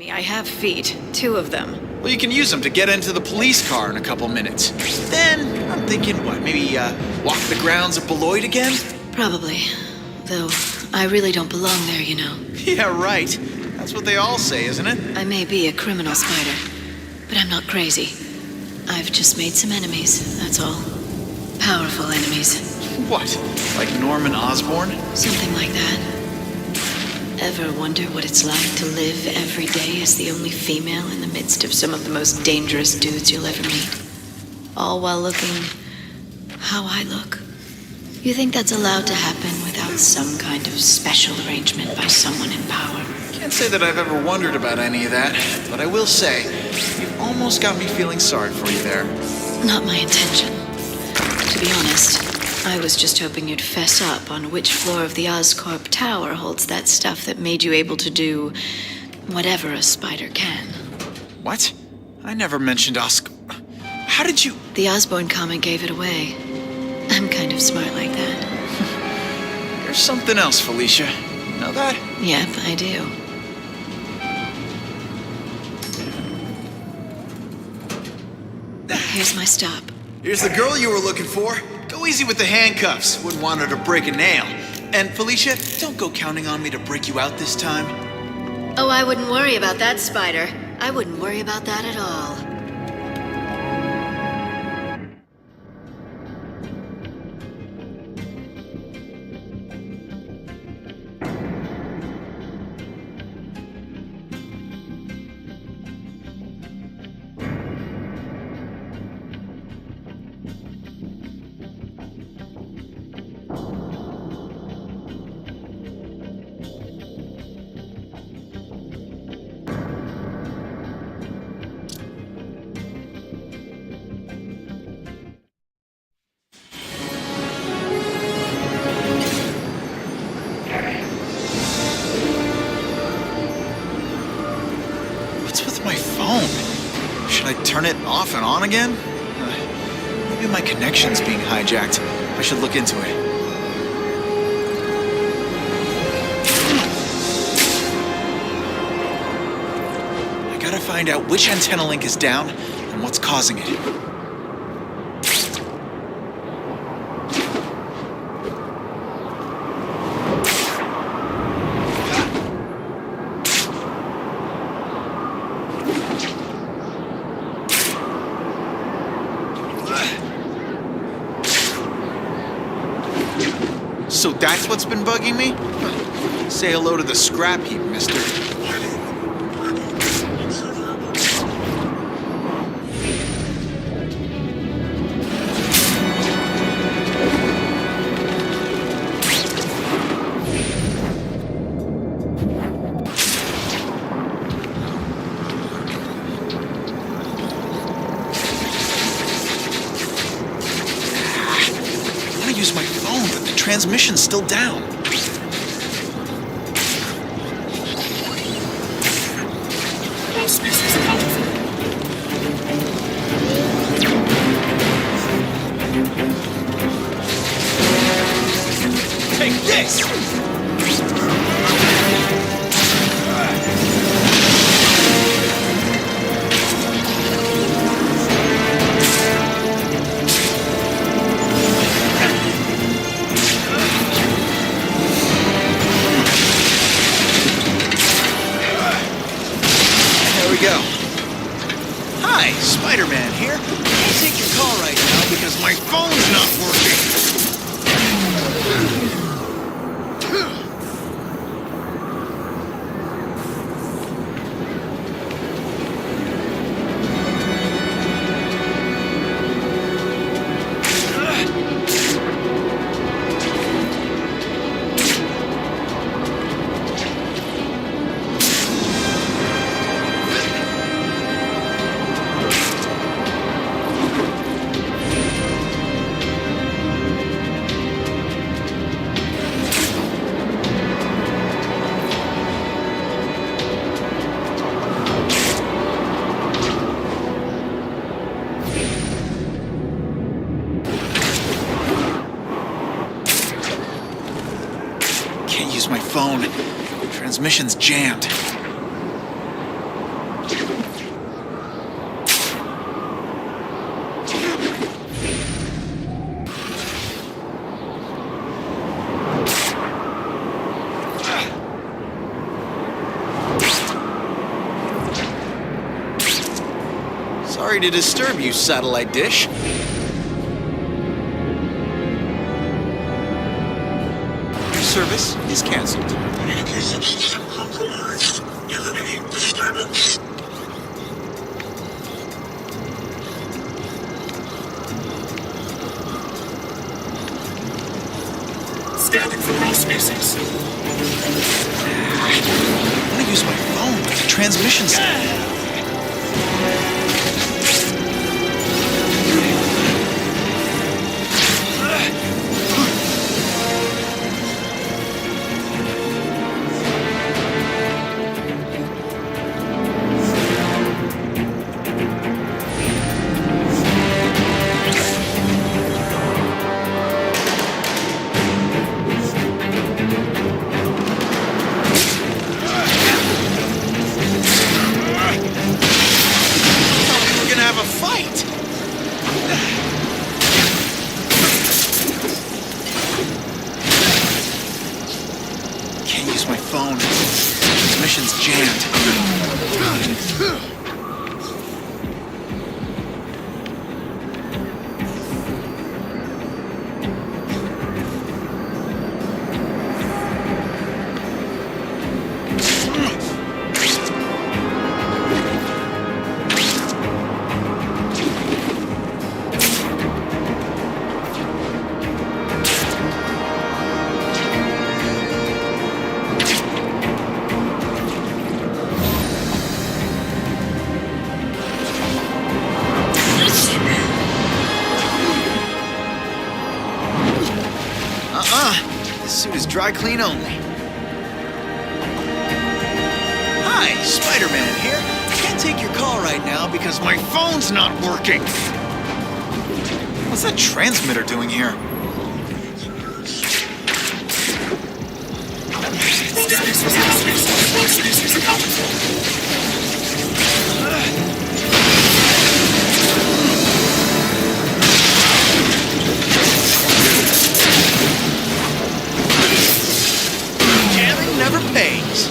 me. I have feet. 2 of them. Well, you can use them to get into the police car in a couple minutes. Then, I'm thinking, what, maybe walk the grounds of Beloit again? Probably. Though, I really don't belong there, you know. Yeah, right. That's what they all say, isn't it? I may be a criminal spider, but I'm not crazy. I've just made some enemies, that's all. Powerful enemies. What? Like Norman Osborn? Something like that. Ever wonder what it's like to live every day as the only female in the midst of some of the most dangerous dudes you'll ever meet? All while looking how I look. You think that's allowed to happen without some kind of special arrangement by someone in power? Can't say that I've ever wondered about any of that, but I will say, you've almost got me feeling sorry for you there. Not my intention. To be honest, I was just hoping you'd fess up on which floor of the Oscorp Tower holds that stuff that made you able to do whatever a spider can. What? I never mentioned How did you... The Osborn comic gave it away. I'm kind of smart like that. You're something else, Felicia. You know that? Yep, I do. Here's my stop. Here's the girl you were looking for. Go easy with the handcuffs. Wouldn't want her to break a nail. And Felicia, don't go counting on me to break you out this time. Oh, I wouldn't worry about that, Spider. I wouldn't worry about that at all. Should I turn it off and on again? Maybe my connection's being hijacked. I should look into it. I gotta find out which antenna link is down and what's causing it. So that's what's been bugging me? Say hello to the scrap heap, mister. Use my phone, but the transmission's still down. Take this! Go. Hi, Spider-Man here. I'll take your call right now because my phone's not working. Can't use my phone. Transmission's jammed. Sorry to disturb you, satellite dish. Your service is canceled. Communication system compromised. Eliminate disturbance. Scanning for all species. I want to use my phone, but the transmission's... This suit is dry clean only. Hi, Spider-Man here. I can't take your call right now because my phone's not working. What's that transmitter doing here? Jamming never pays.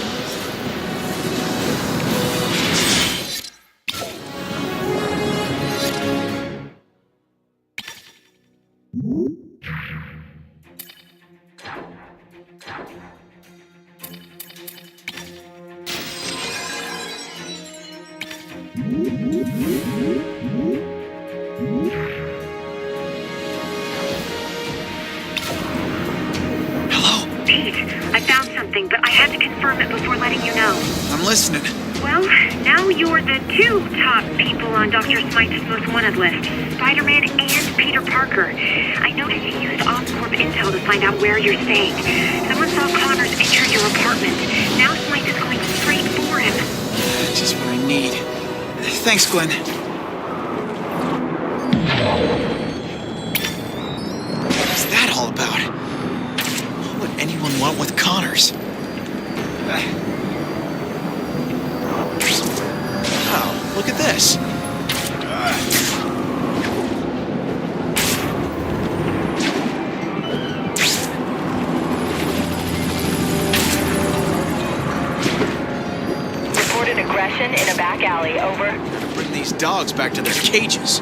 I found something, but I had to confirm it before letting you know. I'm listening. Well, now you're the two top people on Dr. Smythe's most wanted list, Spider-Man and Peter Parker. I noticed you used Oscorp intel to find out where you're staying. Someone saw Connors enter your apartment. Now Smythe is going straight for him. Just what I need. Thanks, Glenn. What's that all about? What would anyone want with Connors? Oh, look at this. Reported aggression in a back alley, over. Bring these dogs back to their cages.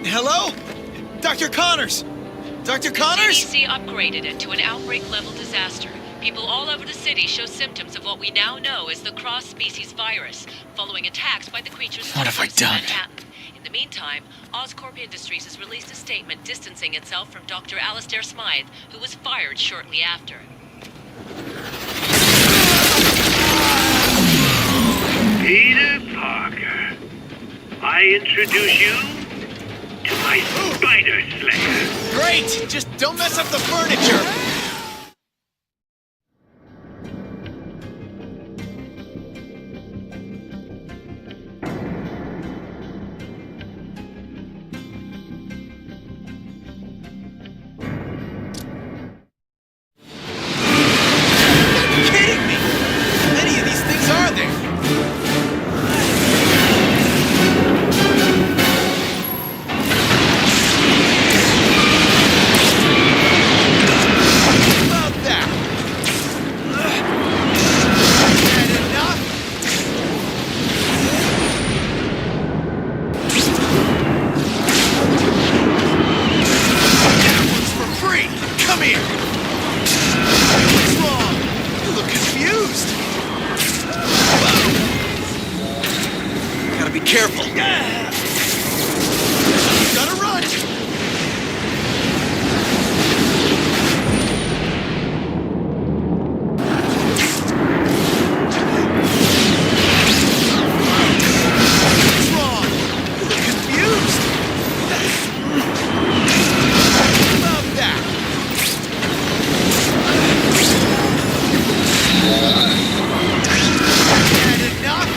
Hello? Dr. Connors! Dr. Connors? CDC upgraded it to an outbreak-level disaster. People all over the city show symptoms of what we now know as the cross-species virus, following attacks by the creature's What have I hunters in done? Manhattan. In the meantime, Oscorp Industries has released a statement distancing itself from Dr. Alistair Smythe, who was fired shortly after. Peter Parker, I introduce you to my Spider Slayer. Great! Just don't mess up the furniture! careful. Gotta run! What's wrong? You look confused. About that. Had enough?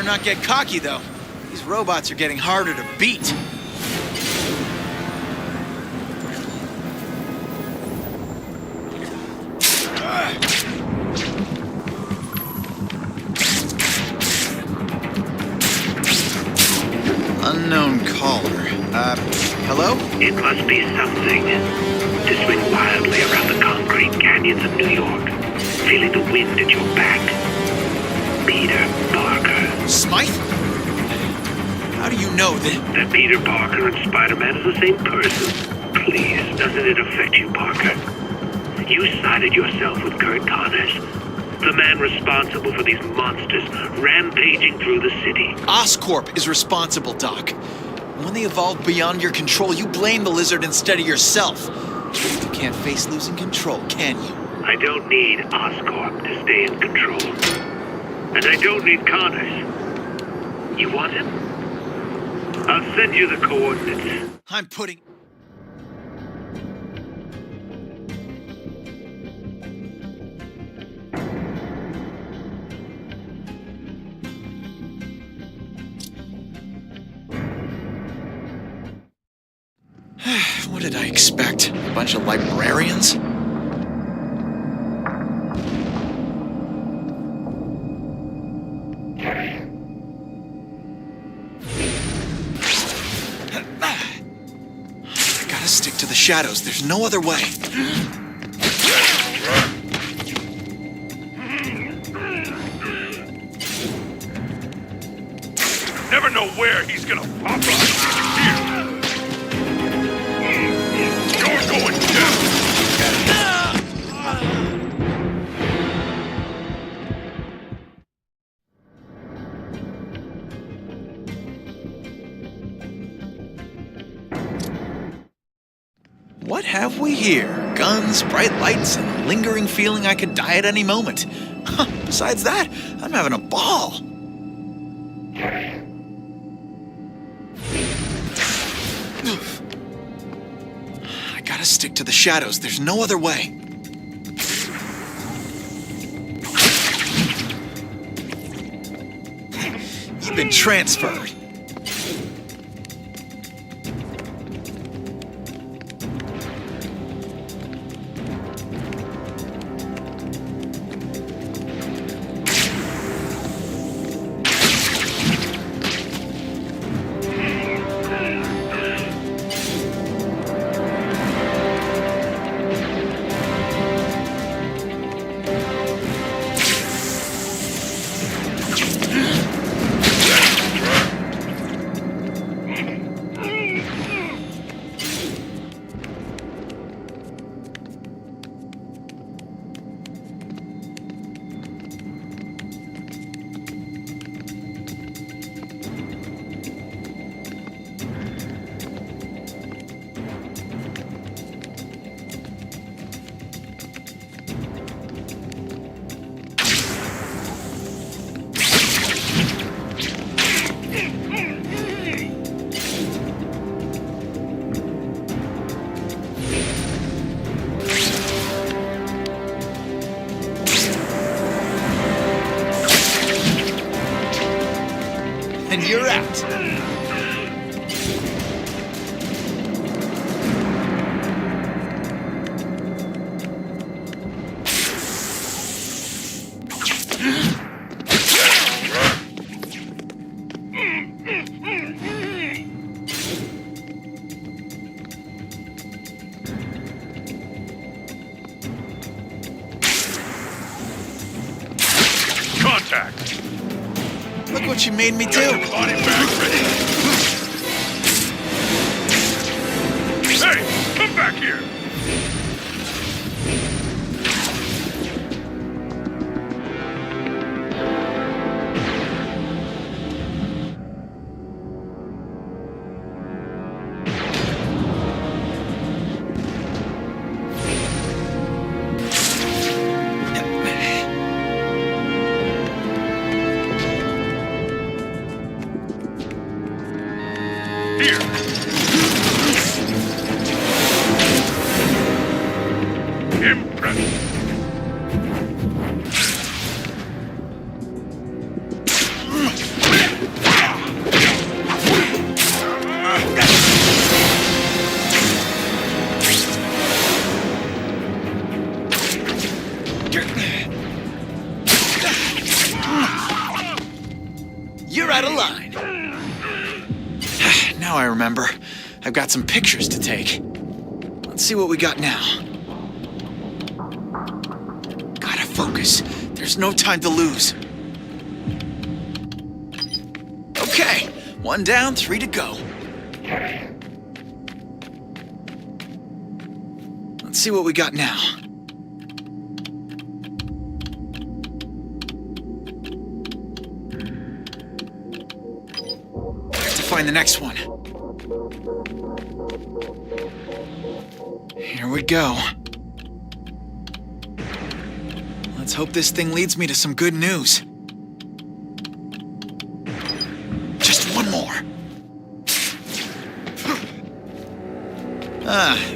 Not get cocky, though. These robots are getting harder to beat. Unknown caller. Hello? It must be something to swing wildly around the concrete canyons of New York, feeling the wind at your back. Peter Parker. Smythe? How do you know that? That Peter Parker and Spider-Man is the same person. Please, doesn't it affect you, Parker? You sided yourself with Kurt Connors, the man responsible for these monsters rampaging through the city. Oscorp is responsible, Doc. When they evolved beyond your control, you blame the lizard instead of yourself. You can't face losing control, can you? I don't need Oscorp to stay in control. And I don't need Connors. You want him? I'll send you the coordinates. I'm putting... What did I expect? A bunch of librarians? Stick to the shadows. There's no other way. Never know where he's gonna pop up. Here. You're going down. What have we here? Guns, bright lights, and a lingering feeling I could die at any moment. Besides that, I'm having a ball. I gotta stick to the shadows. There's no other way. You've been transferred. you're out. Contact! Look what you made me do. Body bag ready! Hey! Come back here! Here! Impressive! You're out of line. Now I remember. I've got some pictures to take. Let's see what we got now. Gotta focus. There's no time to lose. Okay, 1 down, 3 to go. Let's see what we got now. Find the next one. Here we go. Let's hope this thing leads me to some good news. Just one more.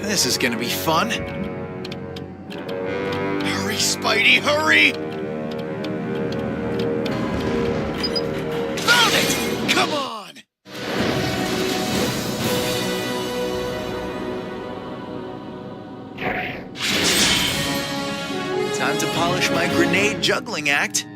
This is gonna be fun. Hurry, Spidey, hurry! Found it! Come on! Time to polish my grenade juggling act.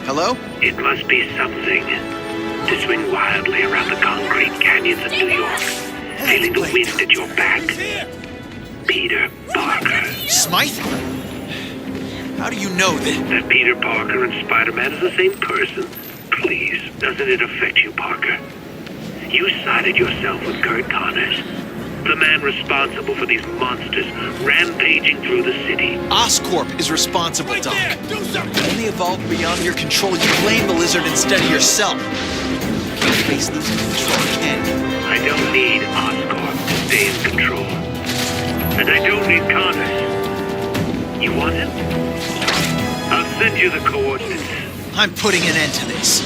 Hello? It must be something to swing wildly around the concrete canyons of New York, feeling the wind at your back. Peter Parker. Smythe? How do you know that? That Peter Parker and Spider-Man is the same person? Please, doesn't it affect you, Parker? You sided yourself with Kurt Connors, the man responsible for these monsters rampaging through the city. Oscorp is responsible, Right Doc. there! Do something! When they evolved beyond your control, you blame the lizard instead of yourself. You can't face losing control, can you? I don't need Oscorp to stay in control. And I don't need Connors. You want him? I'll send you the coordinates. I'm putting an end to this.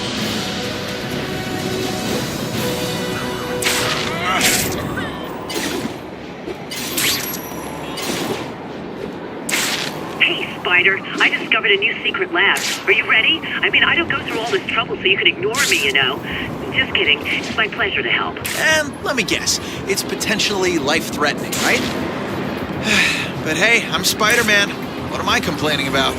Hey, Spider, I discovered a new secret lab. Are you ready? I mean, I don't go through all this trouble so you can ignore me, you know. Just kidding. It's my pleasure to help. And let me guess, it's potentially life-threatening, right? But hey, I'm Spider-Man. What am I complaining about?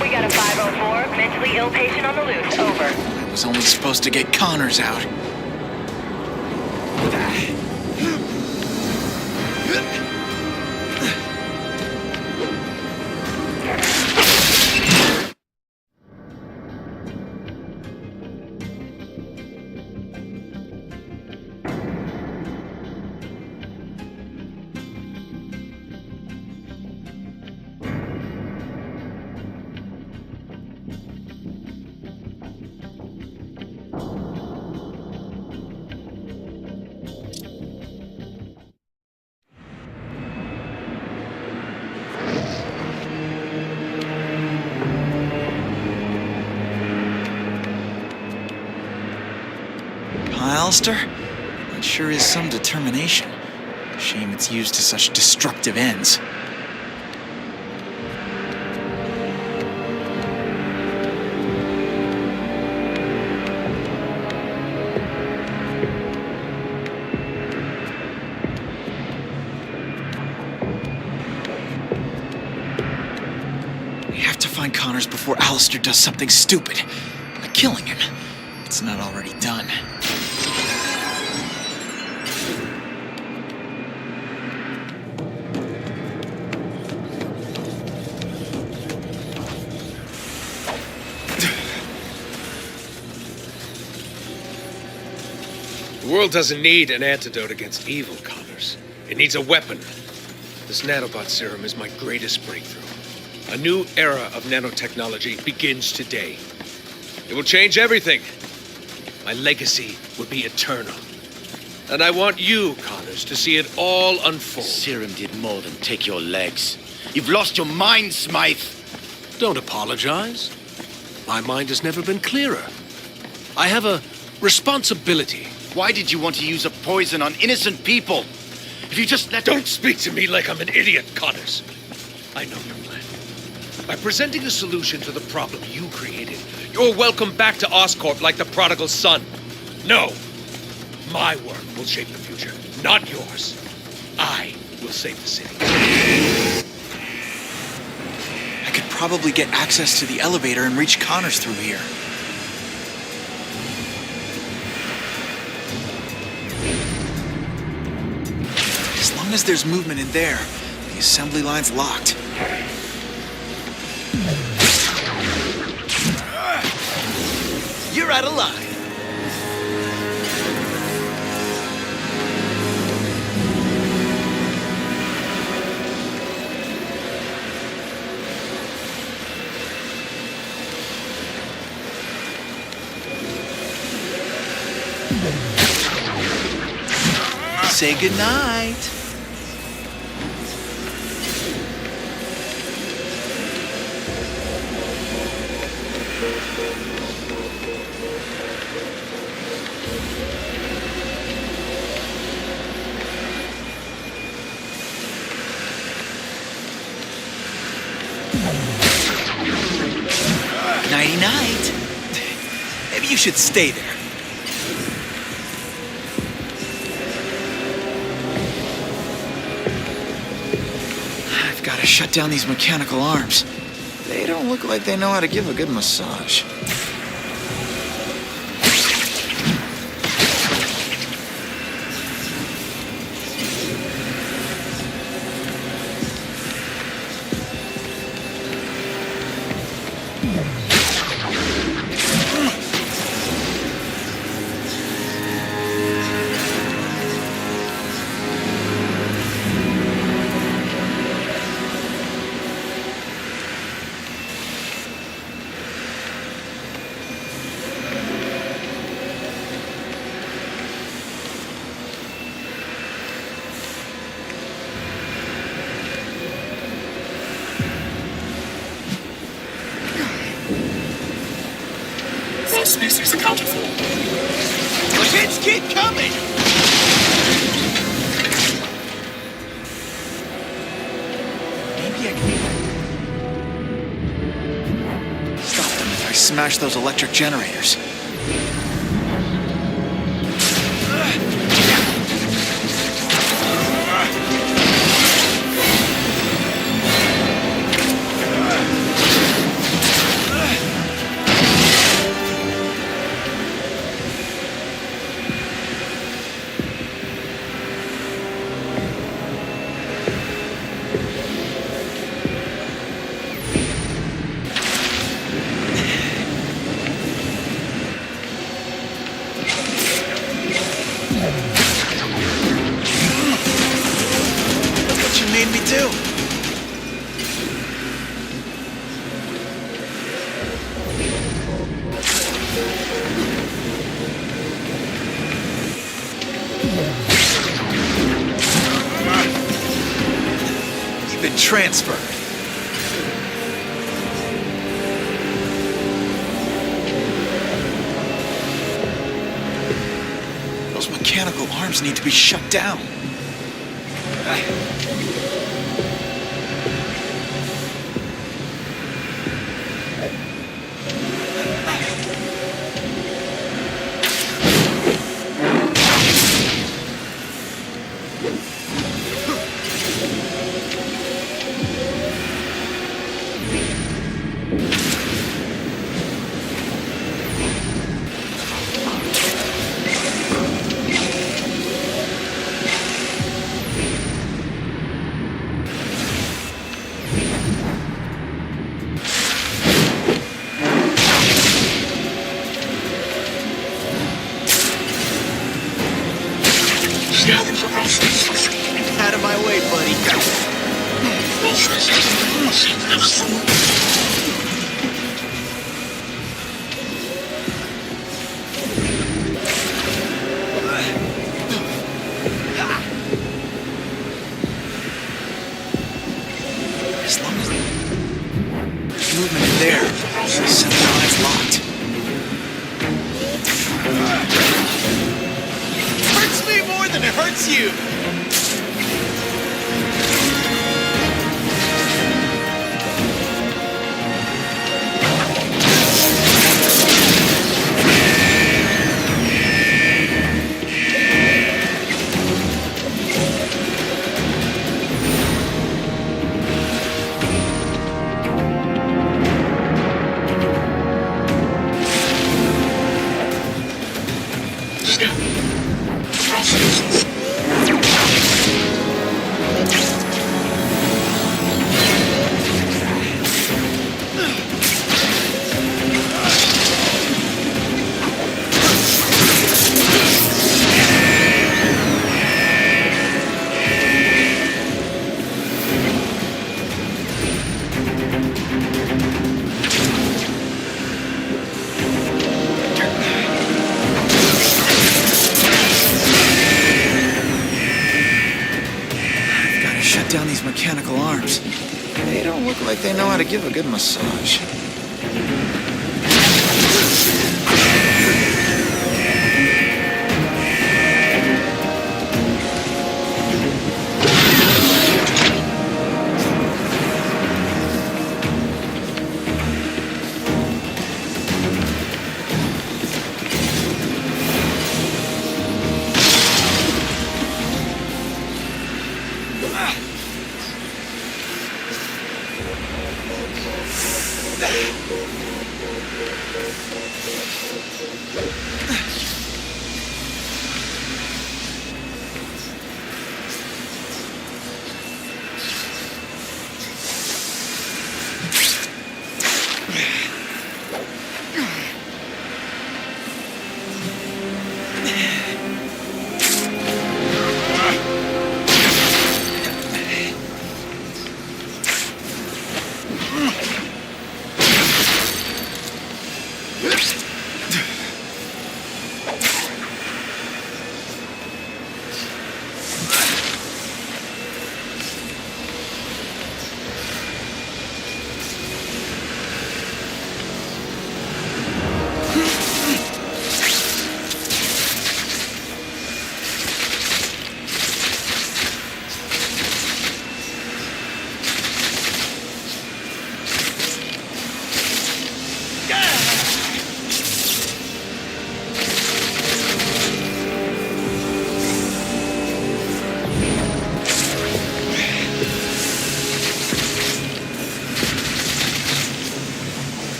We got a 504, mentally ill patient on the loose. Over. I was only supposed to get Connors out. Alistair? That sure is some determination. Shame it's used to such destructive ends. We have to find Connors before Alistair does something stupid. Like killing him. It's not already done. The world doesn't need an antidote against evil, Connors. It needs a weapon. This nanobot serum is my greatest breakthrough. A new era of nanotechnology begins today. It will change everything. My legacy will be eternal. And I want you, Connors, to see it all unfold. Serum did more than take your legs. You've lost your mind, Smythe. Don't apologize. My mind has never been clearer. I have a responsibility. Why did you want to use a poison on innocent people? If you just let... Don't speak to me like I'm an idiot, Connors. I know your plan. By presenting a solution to the problem you created, you're welcome back to Oscorp like the prodigal son. No. My work will shape the future, not yours. I will save the city. I could probably get access to the elevator and reach Connors through here. As long as there's movement in there, the assembly line's locked. You're out of line. Say goodnight. Nighty-night. Maybe you should stay there. I've got to shut down these mechanical arms. They don't look like they know how to give a good massage. All species accounted for. The hits keep coming! Maybe I can stop them if I smash those electric generators. Made me do. You've been transferred. Those mechanical arms need to be shut down. Scanning for all species. Out of my way, buddy. All species machine never As long as there's movement in there, set the eyes locked. Hurts me more than it hurts you. Down these mechanical arms. They don't look like they know how to give a good massage.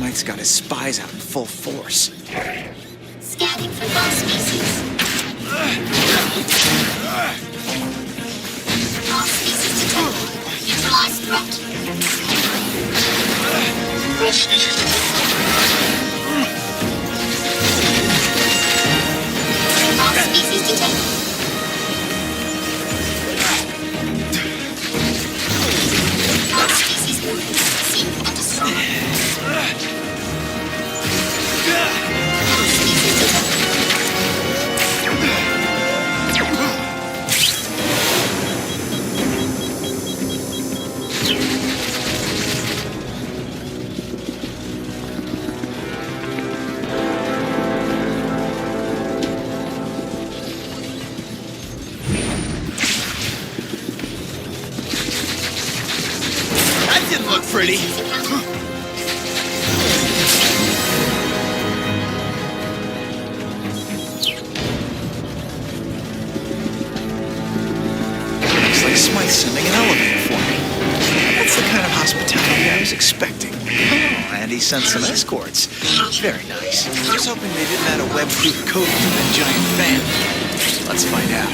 Smythe's got his spies out in full force. Scanning for all species. All species detected. Neutralize threat. All species detected. All species detected. All species movement. Seen and destroyed. All species detected. That didn't look pretty. Looks like Smythe's sending an elevator for me. That's the kind of hospitality I was expecting. Oh, and he sent some escorts. Very nice. I was hoping they didn't add a web-proof coating to that giant fan. Let's find out.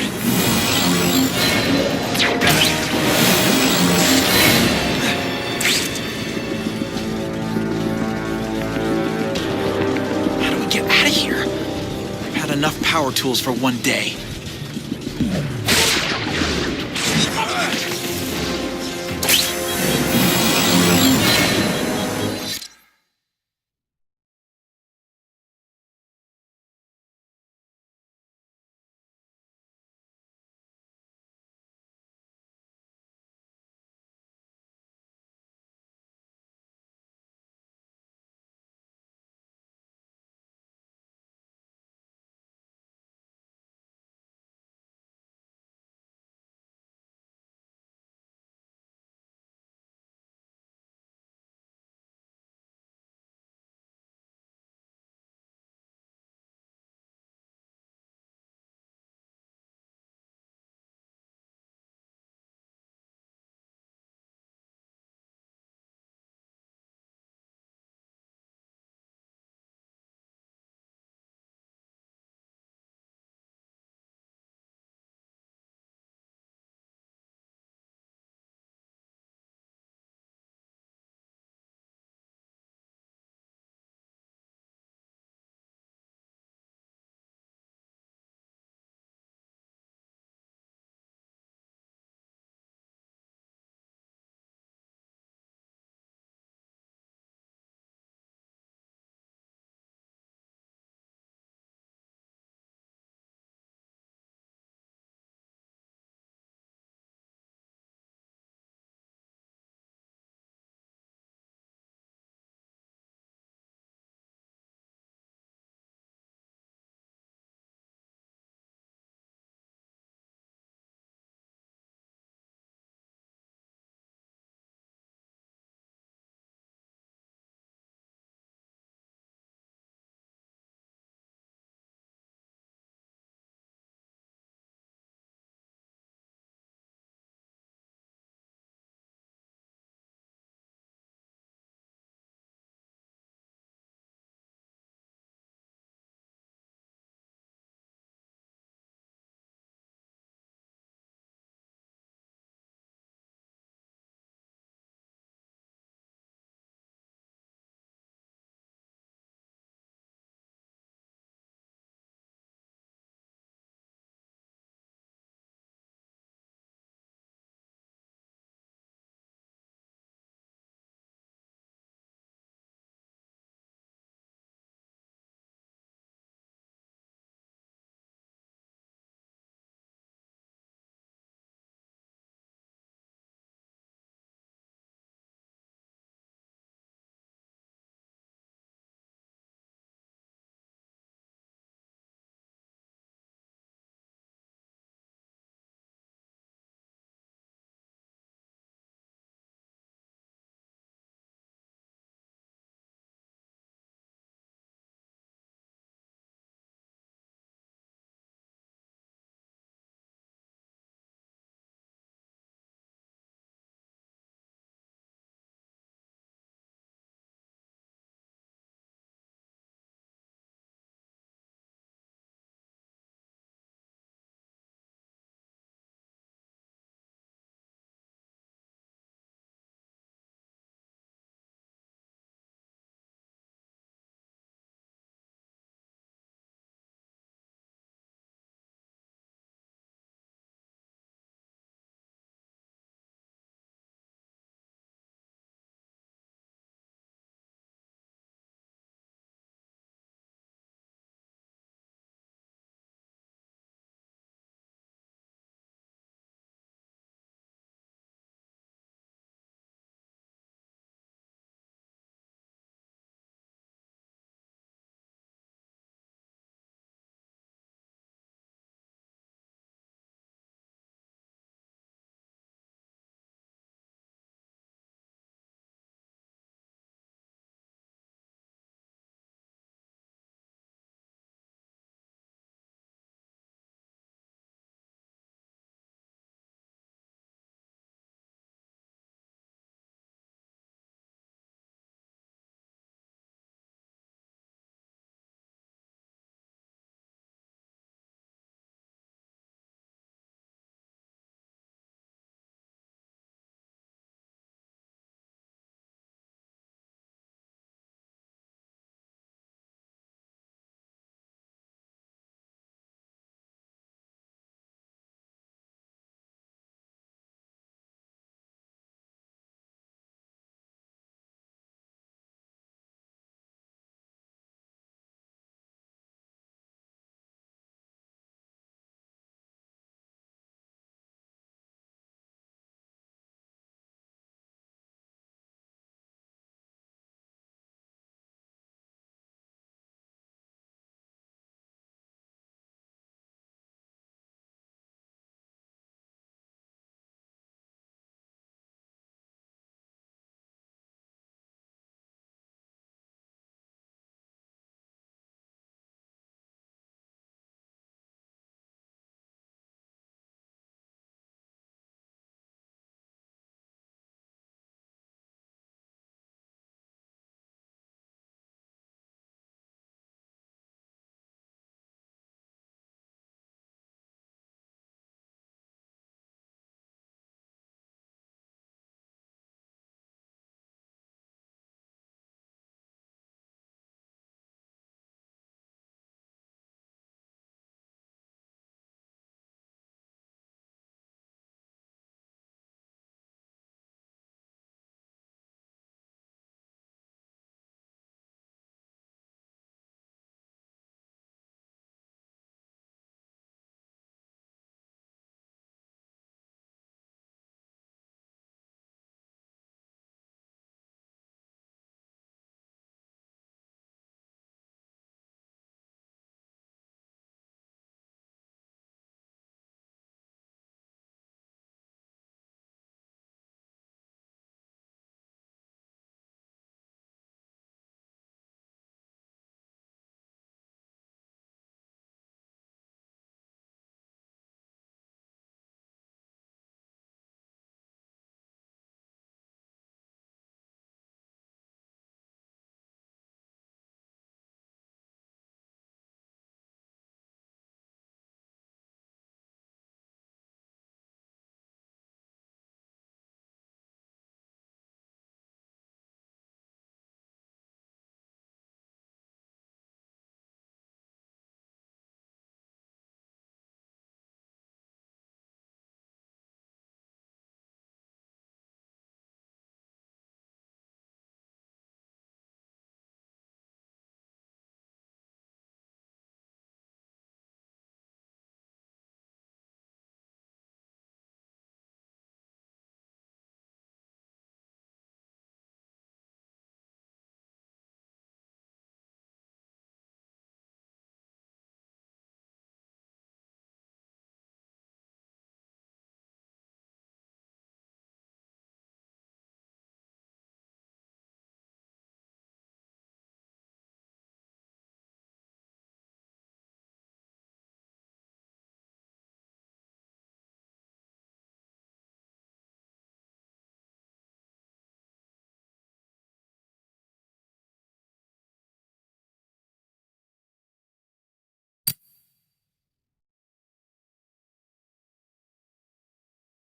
How do we get out of here? I've had enough power tools for one day.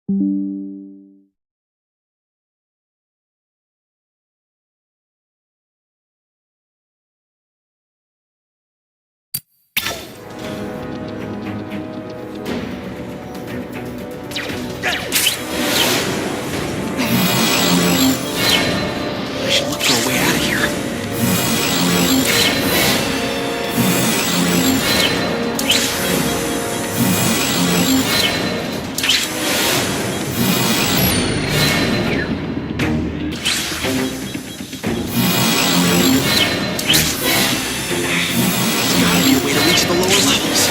I should look for a way out of here. There's gotta be a way to reach the lower levels.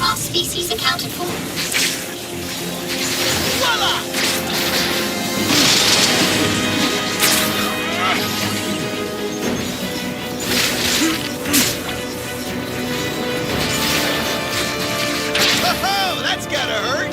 All species accounted for. Oh, that's gotta hurt!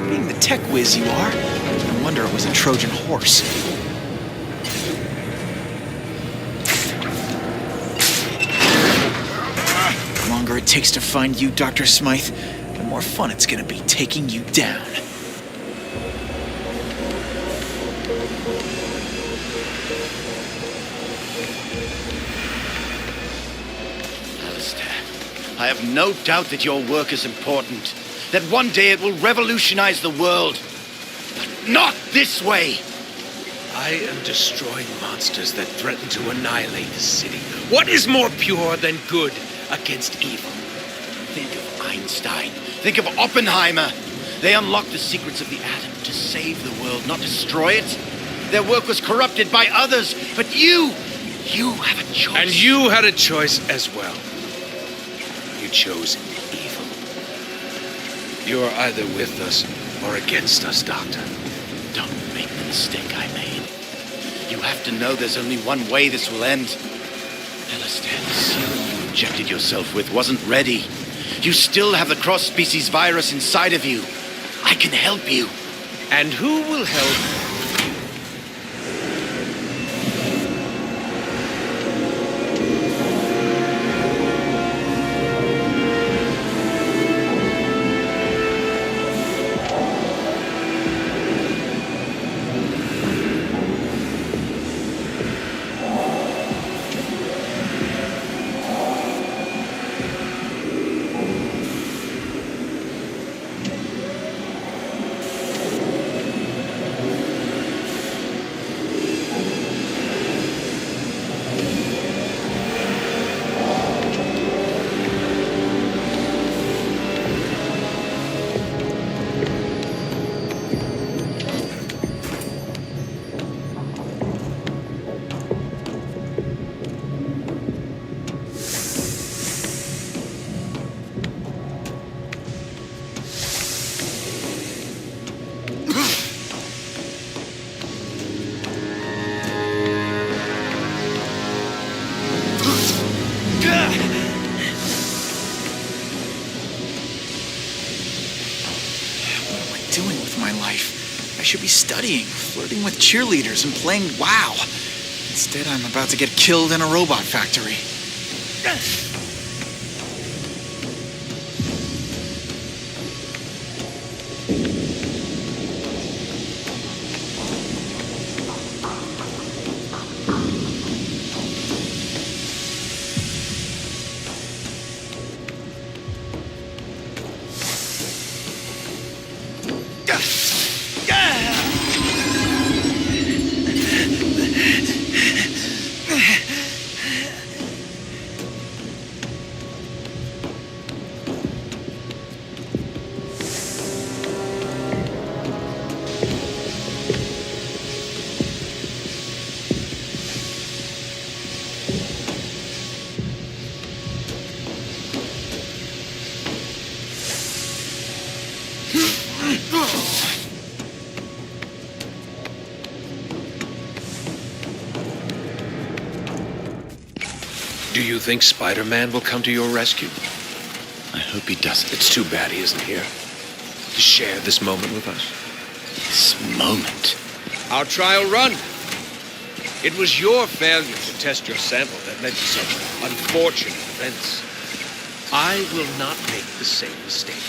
Being the tech whiz you are, no wonder it was a Trojan horse. The longer it takes to find you, Dr. Smythe, the more fun it's gonna be taking you down. Alistair, I have no doubt that your work is important, that one day it will revolutionize the world. But not this way! I am destroying monsters that threaten to annihilate the city. What is more pure than good against evil? Think of Einstein. Think of Oppenheimer. They unlocked the secrets of the atom to save the world, not destroy it. Their work was corrupted by others, but you have a choice. And you had a choice as well. You chose evil. You are either with us or against us, Doctor. Don't make the mistake I made. You have to know there's only one way this will end. Alistair, the serum you injected yourself with wasn't ready. You still have the cross-species virus inside of you. I can help you. And who will help? Doing with my life? I should be studying, flirting with cheerleaders, and playing WoW. Instead, I'm about to get killed in a robot factory. Do you think Spider-Man will come to your rescue? I hope he doesn't. It's too bad he isn't here to share this moment with us. This moment. Our trial run. It was your failure to test your sample that led to such unfortunate events. I will not make the same mistake.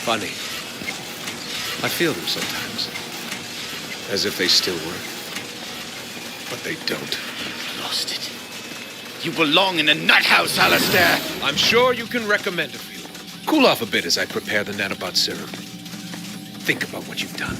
Funny. I feel them sometimes. As if they still work. But they don't. Lost it. You belong in a nut house, Alistair! I'm sure you can recommend a few. Cool off a bit as I prepare the nanobot serum. Think about what you've done.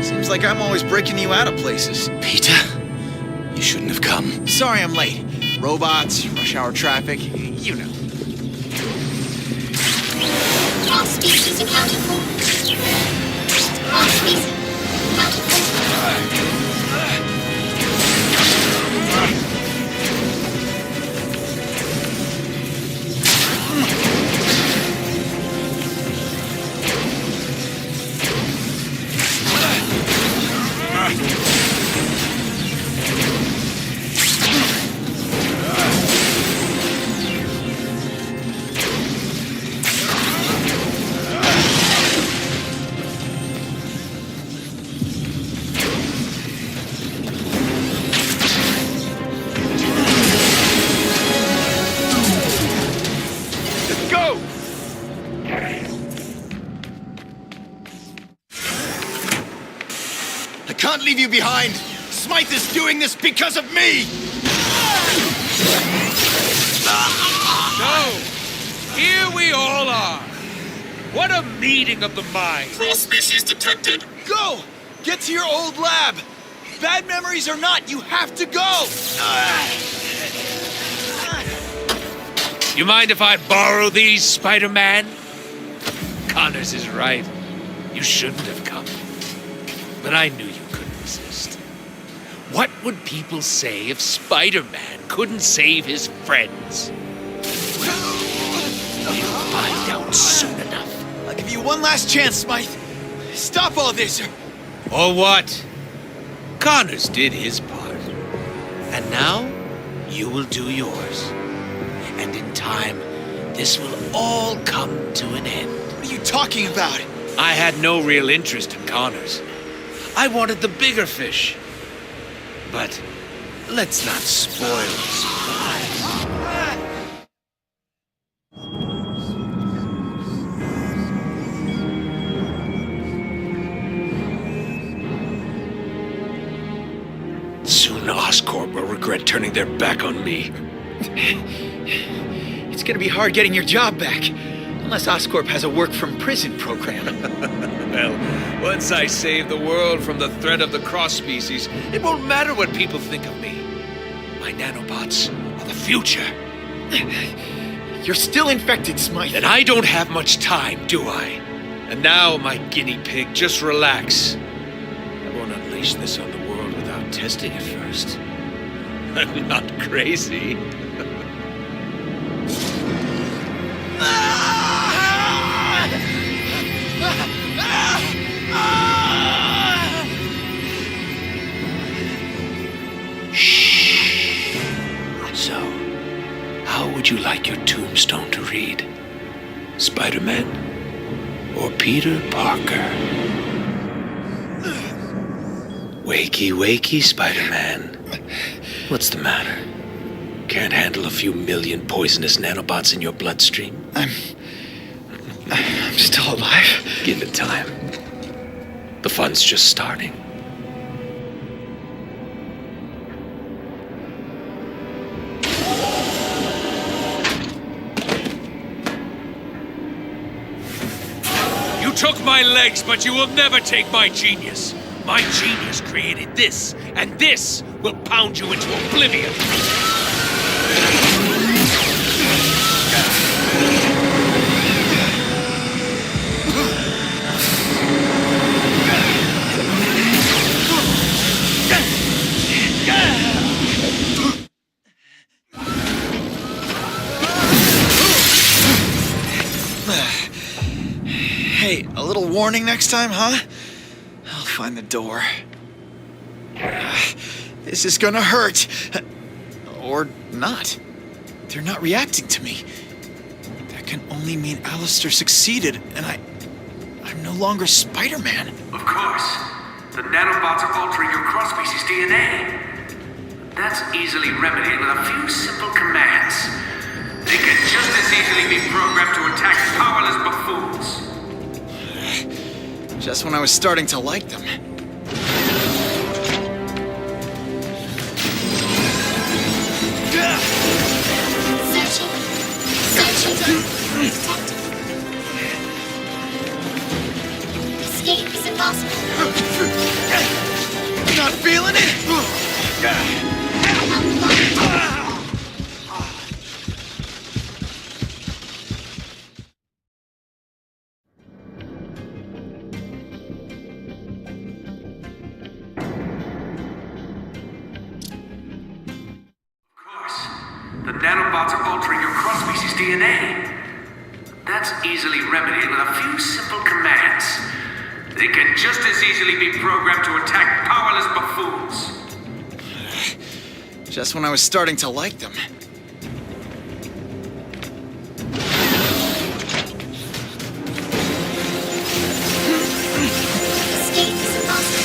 Seems like I'm always breaking you out of places. Peter, you shouldn't have come. Sorry I'm late. Robots, rush hour traffic, you know. All species accounted for. All species accounted for. I can't leave you behind! Smythe is doing this because of me! So, here we all are. What a meeting of the minds. All species detected. Go! Get to your old lab! Bad memories or not, you have to go! You mind if I borrow these, Spider-Man? Connors is right. You shouldn't have come. But I knew you couldn't resist. What would people say if Spider-Man couldn't save his friends? You'll find out soon enough. I'll give you one last chance, Smythe. Stop all this, Or what? Connors did his part. And now, you will do yours. And in time, this will all come to an end. What are you talking about? I had no real interest in Connors. I wanted the bigger fish. But let's not spoil the surprise. Soon Oscorp will regret turning their back on me. It's gonna be hard getting your job back. Unless Oscorp has a work-from-prison program. Well, once I save the world from the threat of the cross-species, it won't matter what people think of me. My nanobots are the future. You're still infected, Smythe. And I don't have much time, do I? And now, my guinea pig, just relax. I won't unleash this on the world without testing it first. I'm not crazy. So, how would you like your tombstone to read? Spider-Man or Peter Parker? Wakey, wakey, Spider-Man. What's the matter? Can't handle a few million poisonous nanobots in your bloodstream? I'm still alive. Give it time. The fun's just starting. You took my legs, but you will never take my genius. My genius created this, and this will pound you into oblivion. Hey, a little warning next time, huh? I'll find the door. This is gonna hurt. Or not. They're not reacting to me. That can only mean Alistair succeeded, and I'm no longer Spider-Man. Of course. The nanobots are altering your cross-species DNA. That's easily remedied with a few simple commands. They can just as easily be programmed to attack powerless buffoons. Just when I was starting to like them. Escape is impossible. Not feeling it? The nanobots are altering your cross-species DNA. That's easily remedied with a few simple commands. They can just as easily be programmed to attack powerless buffoons. Just when I was starting to like them. Escape is impossible.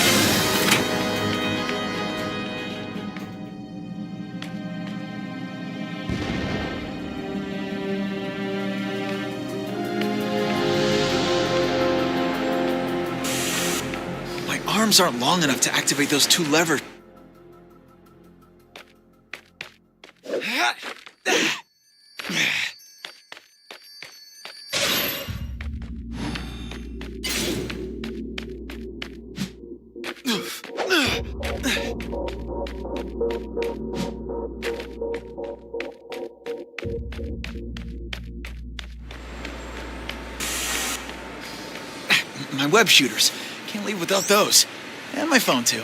My arms aren't long enough to activate those two levers. My web shooters. Can't leave without those. And my phone, too.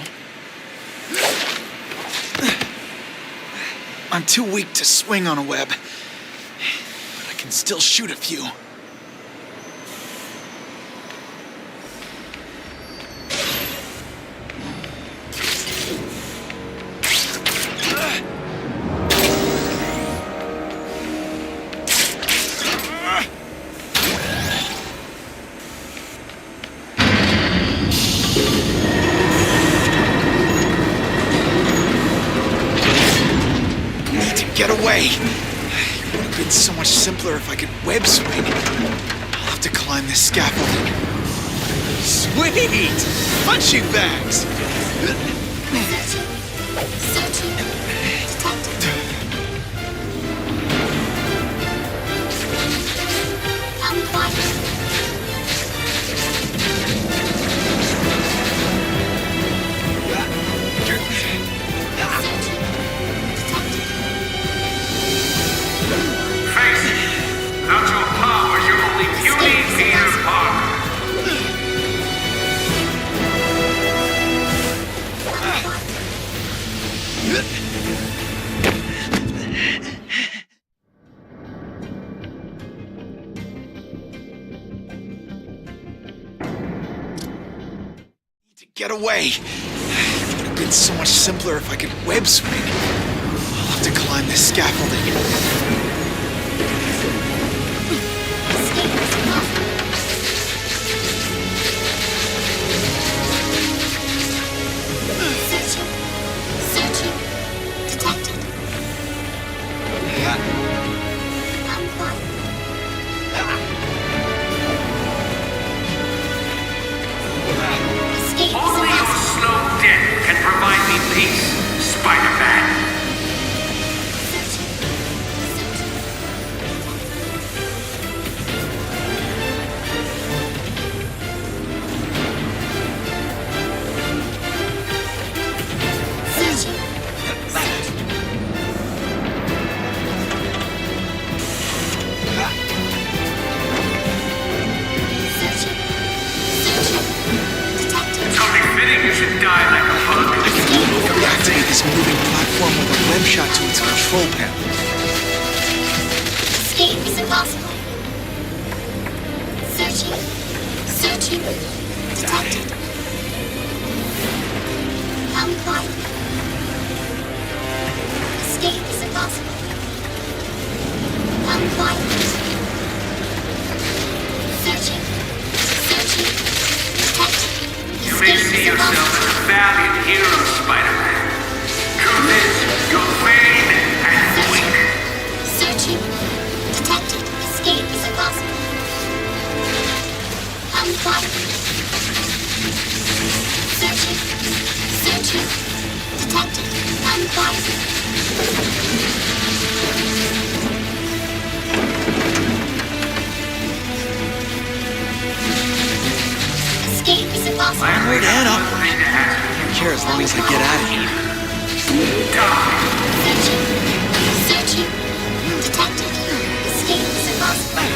I'm too weak to swing on a web. But I can still shoot a few. Get away! It would have been so much simpler if I could web swing. I'll have to climb this scaffolding. Sweet! Punching bags! Searching. Detected. Found quiet. Without your powers, you're only puny Peter Parker. To get away! It would have been so much simpler if I could web swing. I'll have to climb this scaffolding. Escape is impossible. Searching. Searching. Detected. Found quiet. Escape is Only your impossible. slow death can provide me peace, Spider-Man. Searching. Searching. Searching. Detected. It's only fitting you should die like a bug. I can reactivate this moving platform with a web shot to its control panel. Escape is impossible. Searching. Searching. Detected. Come quiet. Escape is impossible. Come quiet. Searching. Searching. Detected. You may see yourself as a valiant hero, Spider-Man. Truth is, you're vain and weak. Searching. Detected. Escape is impossible. Come quiet. Searching. Searching. Detected. Come quiet. Escape is impossible. Onward and upward. I don't care as long as I get out of here. Searching. Searching. Detected. Escape is impossible.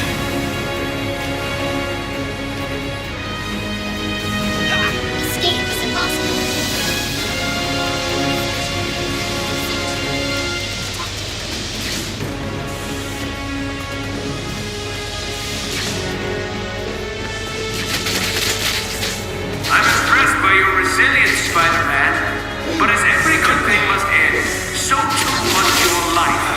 Escape is impossible. I'm impressed by your resilience, Spider-Man. But as every good thing must end, so too must your life.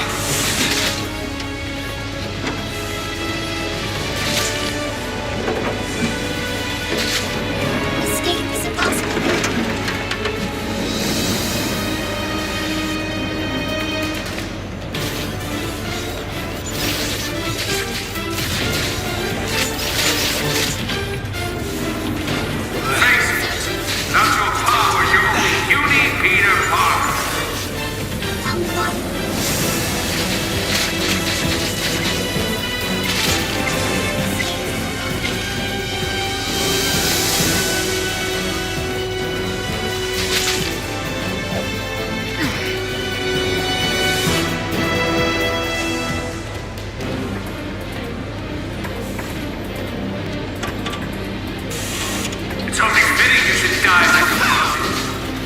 Escape is impossible. Face it, without your powers, you're only puny Peter Parker. Come quiet. It's only fitting you should die like a puppet.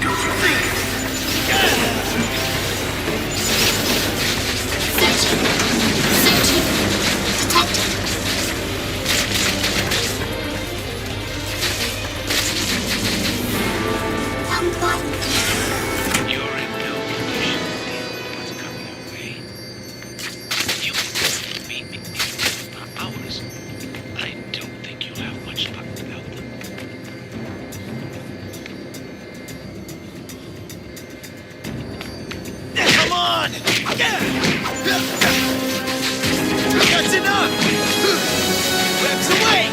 Don't you think? Searching. Searching. Detected. Come quiet. You're in no condition to deal with what's coming your way. You can beat me for hours. I don't think you'll have much luck without them. Come on! That's enough! Webs away!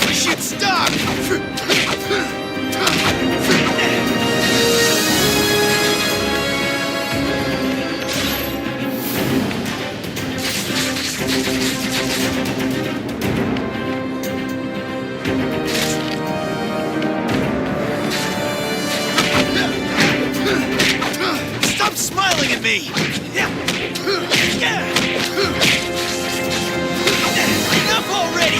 We should stop! Stop smiling at me! Enough already!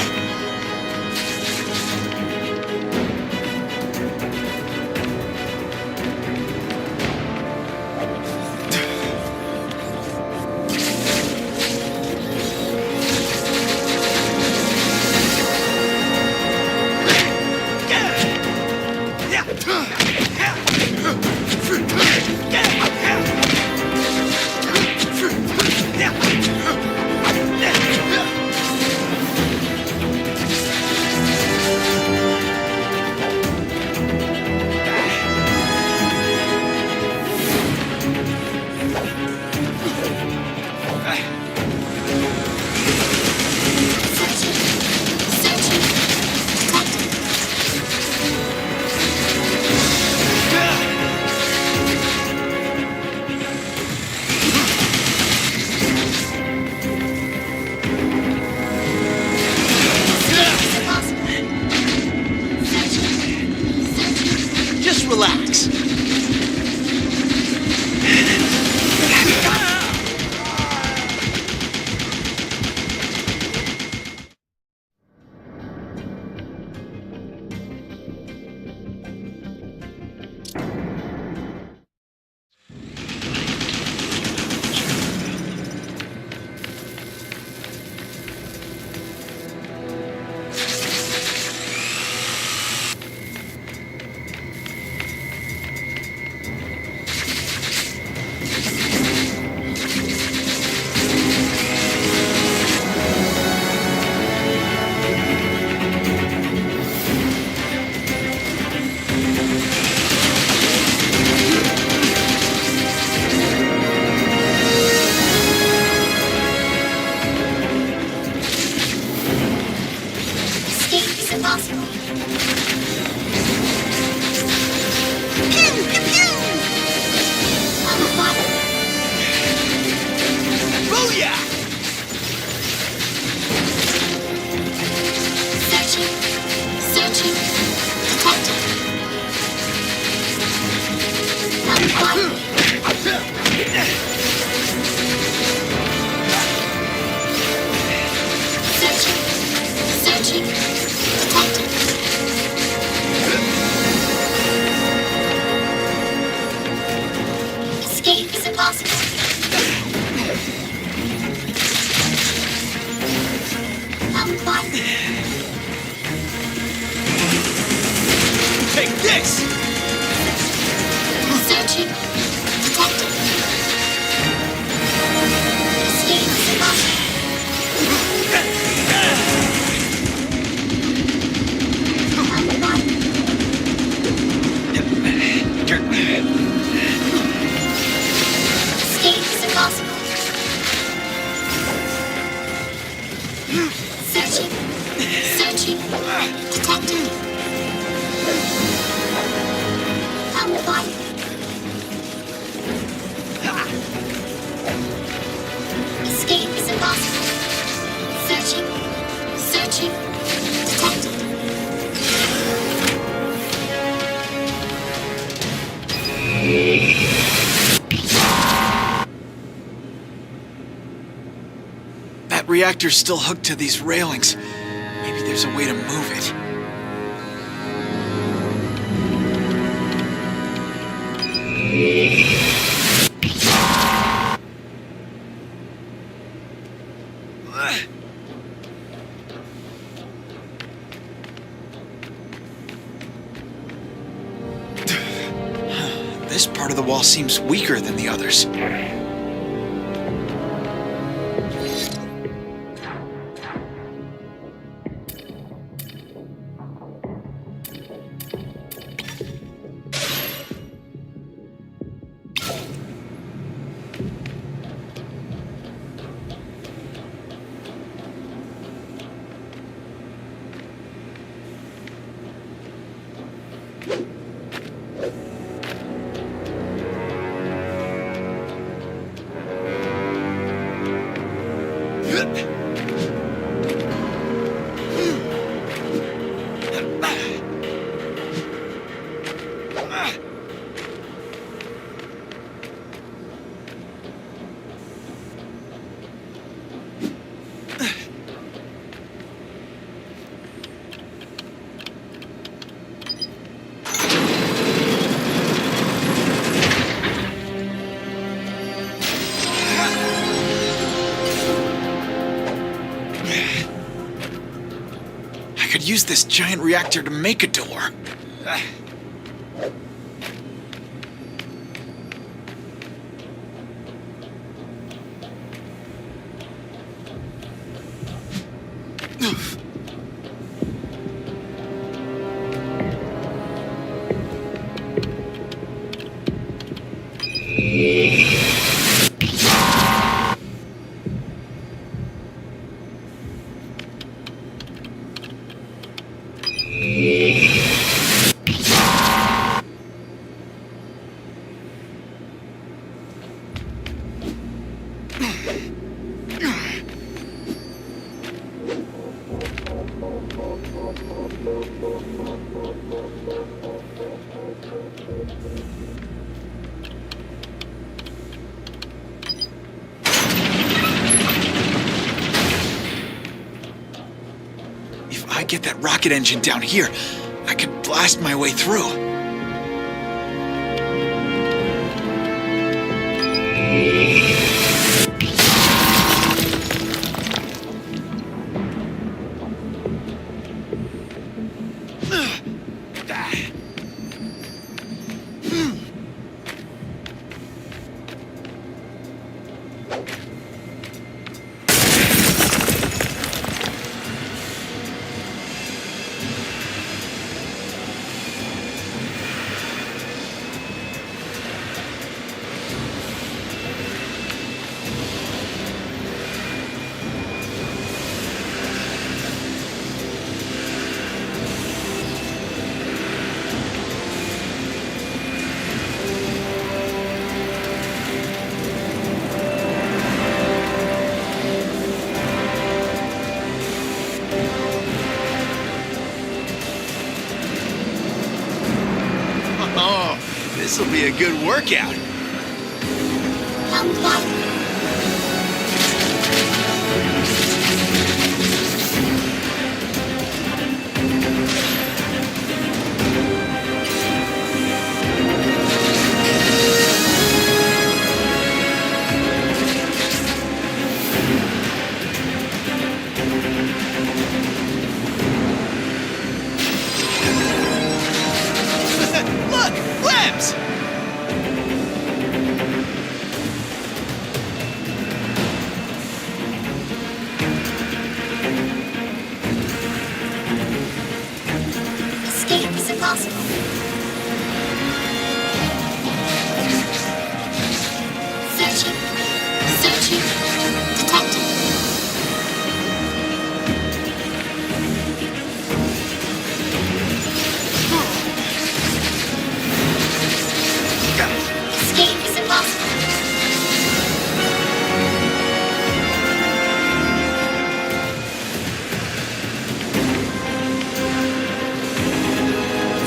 this? Searching. Detected. Escape is impossible. Escape is impossible. Searching. Searching. Detected. Found the body. Escape is impossible. Searching. Searching. Detected. That reactor's still hooked to these railings. Maybe there's a way to move it. This part of the wall seems weaker than the others. I could use this giant reactor to make a door. If I get that rocket engine down here, I could blast my way through. This'll be a good workout. Found the body. webs! Escape is impossible. Searching. Searching. Detected. Escape is impossible.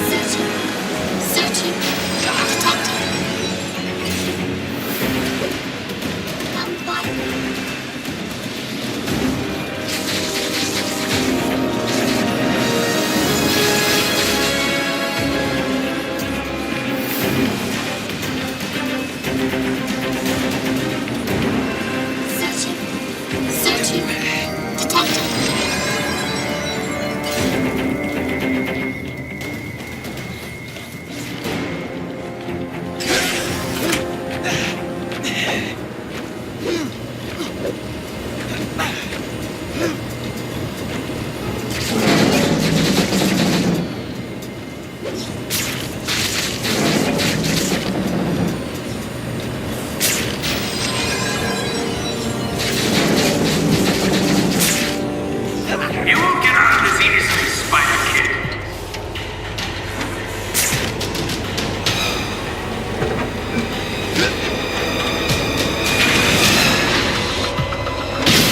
Searching. Searching. Detected. Bye. Searching. Searching. Detected. You won't get out of this easily, Spider Kid.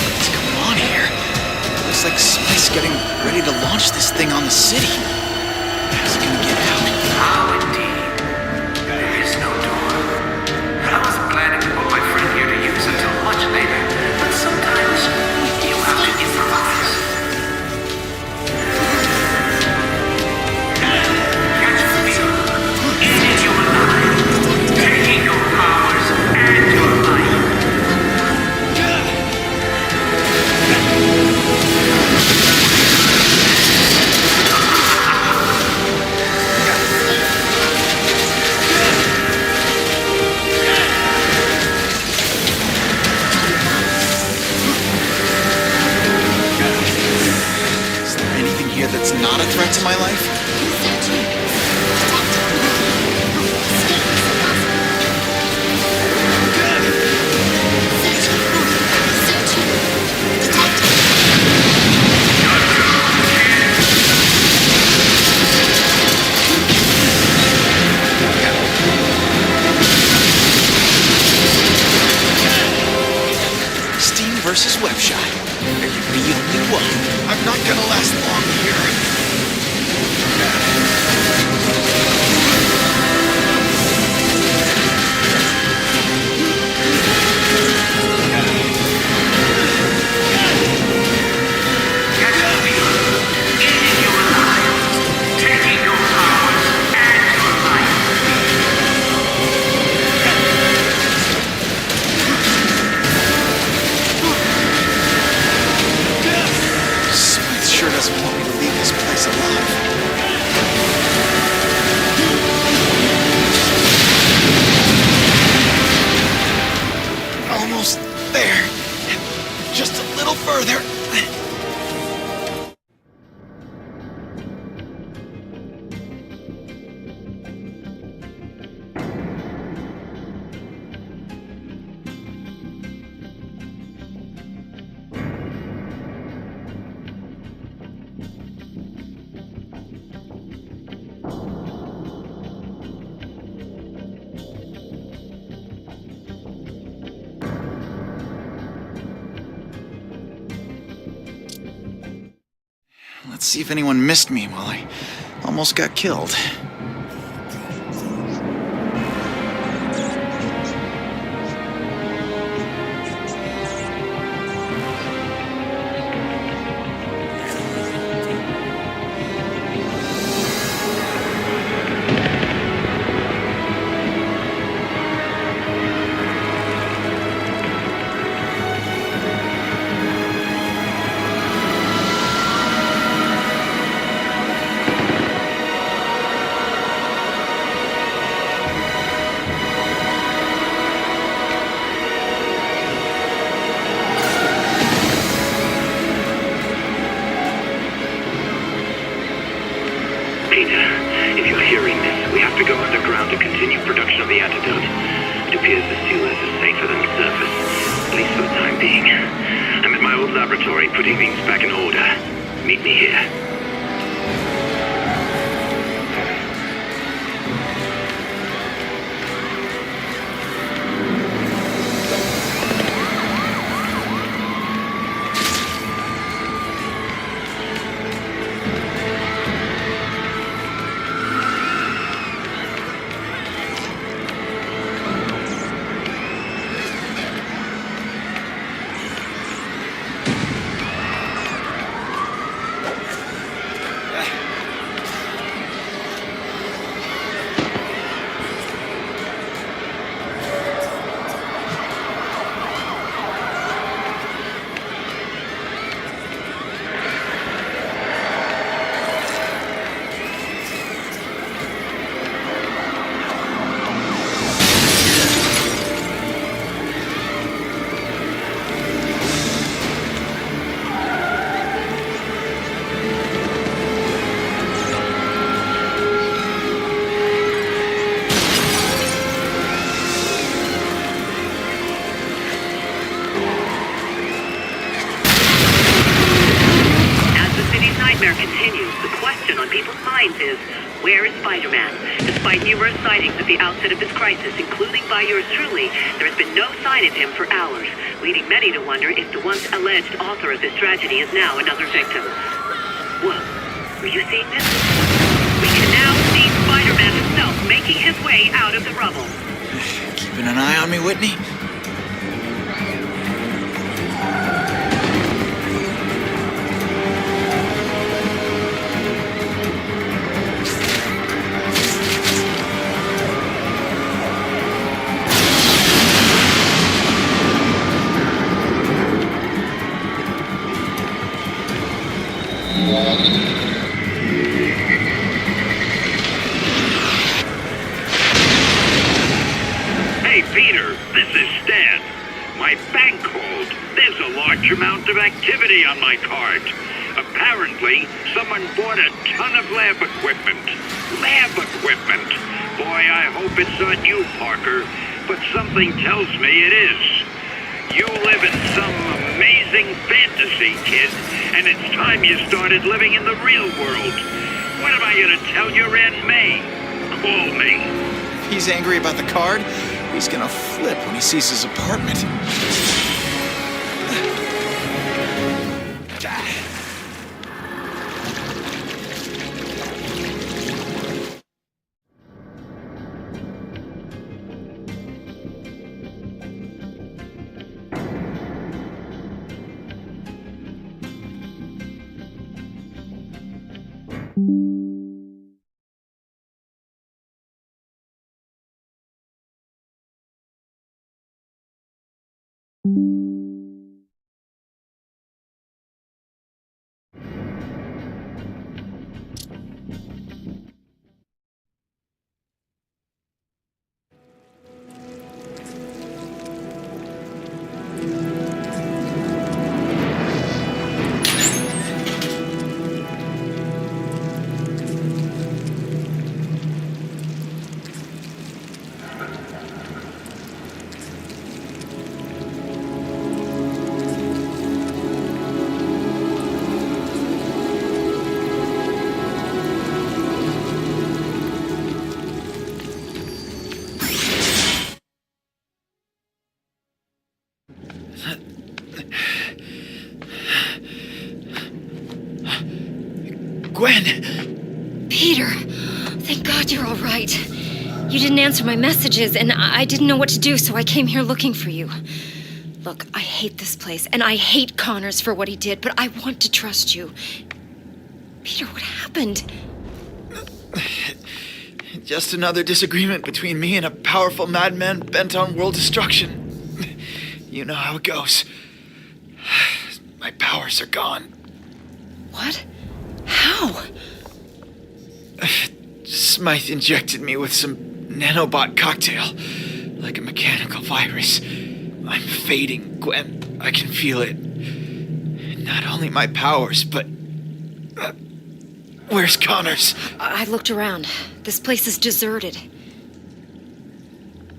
What's going on here? Looks like Spice getting ready to launch this thing on the city. How's he gonna get out? How indeed. There is no door. I was planning to put my friend here to use until much later, but sometimes you have to improvise. Catch the feel. Eating you alive. Taking your powers and your life. Is there anything here that's not a threat to my life? Searching. Detected. Escape is impossible. Searching. Searching. Detected. Steam versus Webshot. There can be only one. I'm not gonna last long here. Catch the feel. Eating you alive. Taking your powers and your life. Smith sure doesn't want me to leave this place alive. Almost there. Just a little further. Let's see if anyone missed me while I almost got killed. putting things back in order. Meet me here. Where is Spider-Man? Despite numerous sightings at the outset of this crisis, including by yours truly, there has been no sign of him for hours, leading many to wonder if the once alleged author of this tragedy is now another victim. Whoa, were you seeing this? We can now see Spider-Man himself making his way out of the rubble. Keeping an eye on me, Whitney? Hey, Peter, this is Stan. My bank called. There's a large amount of activity on my card. Apparently, someone bought a ton of lab equipment. Lab equipment! Boy, I hope it's not you, Parker, but something tells me it is. You live in some amazing fantasy, kid, and it's time you started living in the real world. What am I gonna tell your Aunt May? Call me. He's angry about the card. He's gonna flip when he sees his apartment. Gwen! Peter, thank God you're all right. You didn't answer my messages, and I didn't know what to do, so I came here looking for you. Look, I hate this place, and I hate Connors for what he did, but I want to trust you. Peter, what happened? Just another disagreement between me and a powerful madman bent on world destruction. You know how it goes. My powers are gone. What? How? Smythe injected me with some nanobot cocktail, like a mechanical virus. I'm fading, Gwen. I can feel it. Not only my powers, but... where's Connors? I looked around. This place is deserted.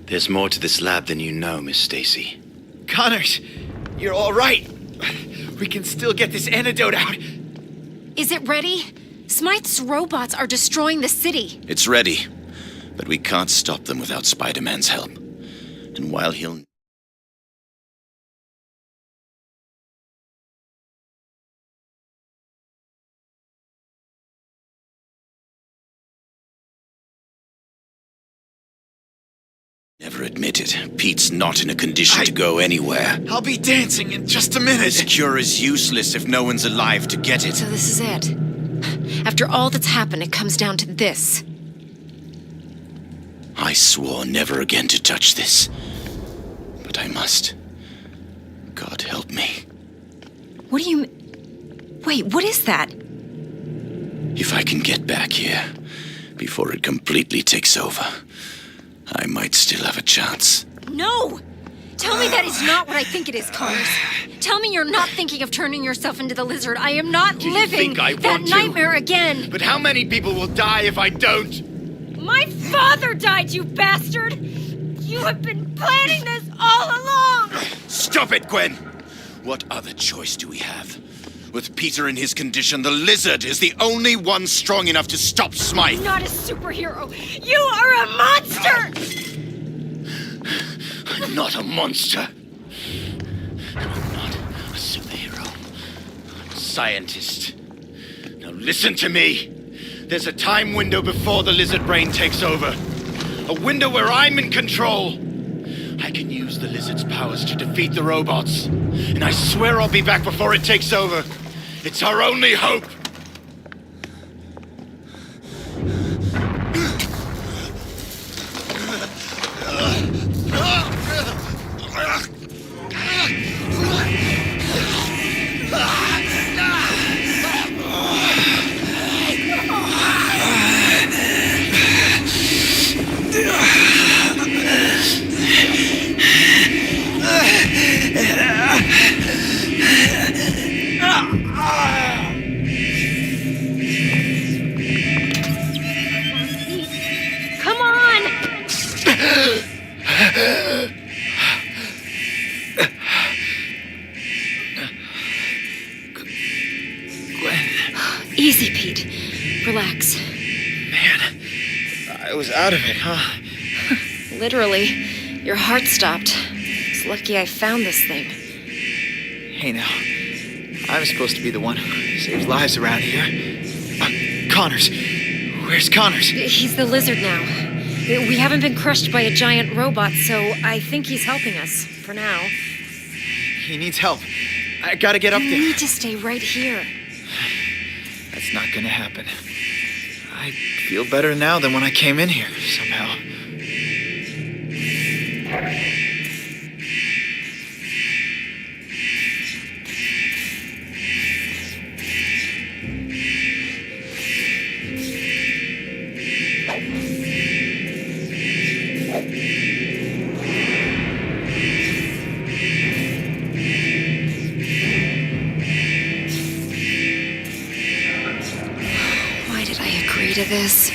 There's more to this lab than you know, Miss Stacy. Connors, you're all right. We can still get this antidote out. Is it ready? Smythe's robots are destroying the city. It's ready, but we can't stop them without Spider-Man's help. And while he'll... never admit it, Pete's not in a condition to go anywhere. I'll be dancing in just a minute. This cure is useless if no one's alive to get it. So this is it. After all that's happened, it comes down to this. I swore never again to touch this. But I must. God help me. What do you... Wait, what is that? If I can get back here before it completely takes over, I might still have a chance. No! Tell me that is not what I think it is, Connors. Tell me you're not thinking of turning yourself into the lizard. I am not Do you living think I that want to? nightmare again. But how many people will die if I don't? My father died, you bastard! You have been planning this all along! Stop it, Gwen! What other choice do we have? With Peter in his condition, the lizard is the only one strong enough to stop Smythe. You're not a superhero. You are a monster! I'm not a monster. I'm not a superhero. I'm a scientist. Now listen to me. There's a time window before the lizard brain takes over. A window where I'm in control. I can use the lizard's powers to defeat the robots. And I swear I'll be back before it takes over. It's our only hope. Come on! Gwen, Easy, Pete. Relax. man, I was out of it, huh? Literally, your heart stopped. It's lucky I found this thing. Hey now, I'm supposed to be the one who saves lives around here. Connors. Where's Connors? He's the lizard now. We haven't been crushed by a giant robot, so I think he's helping us, for now. He needs help. I gotta get up You there. need to stay right here. That's not gonna happen. I feel better now than when I came in here, somehow. Why did I agree to this?